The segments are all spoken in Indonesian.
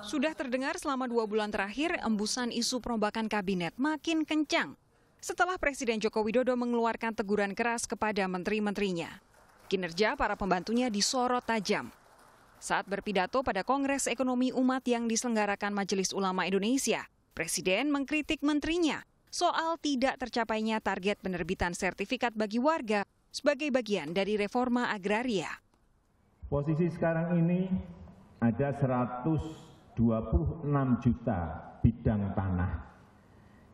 Sudah terdengar selama 2 bulan terakhir, embusan isu perombakan kabinet makin kencang setelah Presiden Joko Widodo mengeluarkan teguran keras kepada menteri-menterinya. Kinerja para pembantunya disorot tajam. Saat berpidato pada Kongres Ekonomi Umat yang diselenggarakan Majelis Ulama Indonesia, Presiden mengkritik menterinya soal tidak tercapainya target penerbitan sertifikat bagi warga sebagai bagian dari reforma agraria. Posisi sekarang ini ada 126 juta bidang tanah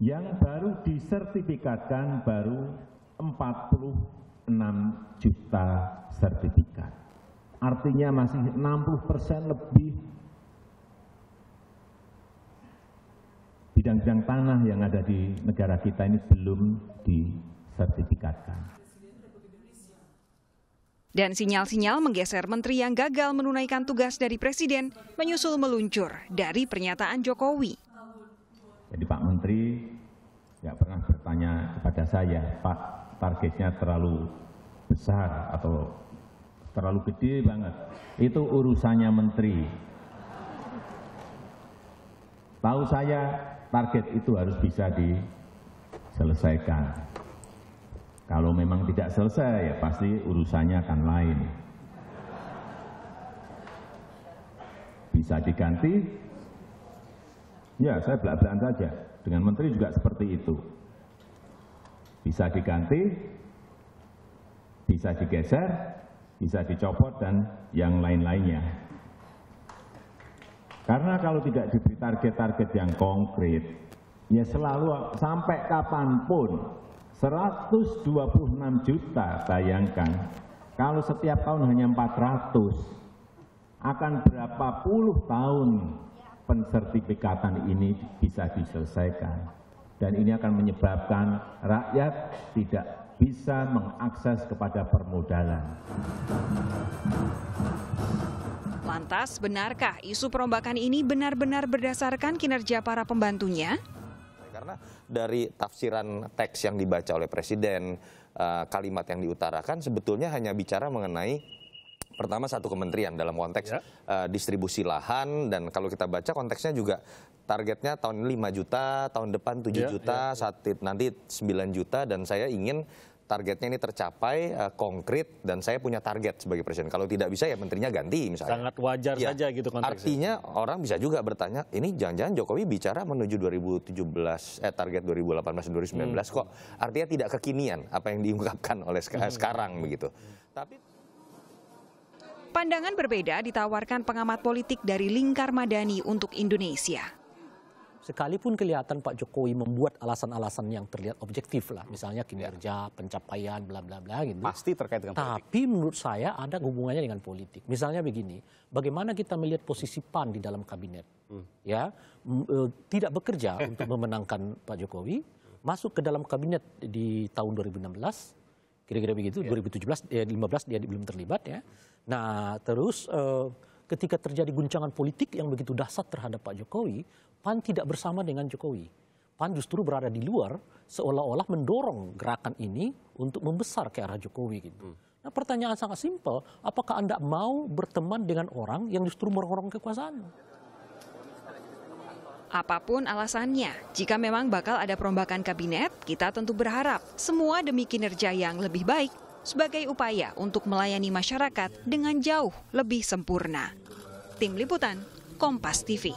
yang baru disertifikatkan baru 46 juta sertifikat. Artinya masih 60% lebih bidang-bidang tanah yang ada di negara kita ini belum disertifikatkan. Dan sinyal-sinyal menggeser menteri yang gagal menunaikan tugas dari Presiden menyusul meluncur dari pernyataan Jokowi. Jadi Pak Menteri nggak pernah bertanya kepada saya, Pak, targetnya terlalu besar atau terlalu gede banget. Itu urusannya menteri. Tahu saya target itu harus bisa diselesaikan. Kalau memang tidak selesai, ya pasti urusannya akan lain. Bisa diganti, ya saya belak-belakan saja. Dengan menteri juga seperti itu. Bisa diganti, bisa digeser, bisa dicopot, dan yang lain-lainnya. Karena kalau tidak diberi target-target yang konkret, ya selalu sampai kapanpun, 126 juta, bayangkan, kalau setiap tahun hanya 400, akan berapa puluh tahun pensertifikatan ini bisa diselesaikan. Dan ini akan menyebabkan rakyat tidak bisa mengakses kepada permodalan. Lantas, benarkah isu perombakan ini benar-benar berdasarkan kinerja para pembantunya? Karena dari tafsiran teks yang dibaca oleh Presiden, kalimat yang diutarakan sebetulnya hanya bicara mengenai pertama satu kementerian dalam konteks distribusi lahan, dan kalau kita baca konteksnya juga targetnya tahun 5 juta, tahun depan 7 juta, nanti 9 juta, dan saya ingin targetnya ini tercapai konkret, dan saya punya target sebagai Presiden. Kalau tidak bisa ya menterinya ganti misalnya. Sangat wajar saja gitu konteksnya. Artinya orang bisa juga bertanya, ini jangan-jangan Jokowi bicara menuju 2017, target 2018-2019 kok. Artinya tidak kekinian apa yang diungkapkan oleh sekarang begitu. Tapi pandangan berbeda ditawarkan pengamat politik dari Lingkar Madani untuk Indonesia. Sekalipun kelihatan Pak Jokowi membuat alasan-alasan yang terlihat objektif lah, misalnya kinerja, pencapaian, bla bla bla gitu. Pasti terkait dengan politik. Tapi menurut saya ada hubungannya dengan politik. Misalnya begini, bagaimana kita melihat posisi PAN di dalam kabinet, ya, tidak bekerja untuk memenangkan Pak Jokowi, masuk ke dalam kabinet di tahun 2016, kira-kira begitu, 2017, 2015 dia belum terlibat ya. Nah terus ketika terjadi guncangan politik yang begitu dahsyat terhadap Pak Jokowi, PAN tidak bersama dengan Jokowi. PAN justru berada di luar, seolah-olah mendorong gerakan ini untuk membesar ke arah Jokowi gitu. Nah pertanyaan sangat simpel, apakah Anda mau berteman dengan orang yang justru merongrong kekuasaan? Apapun alasannya, jika memang bakal ada perombakan kabinet, kita tentu berharap semua demi kinerja yang lebih baik sebagai upaya untuk melayani masyarakat dengan jauh lebih sempurna. Tim Liputan, Kompas TV.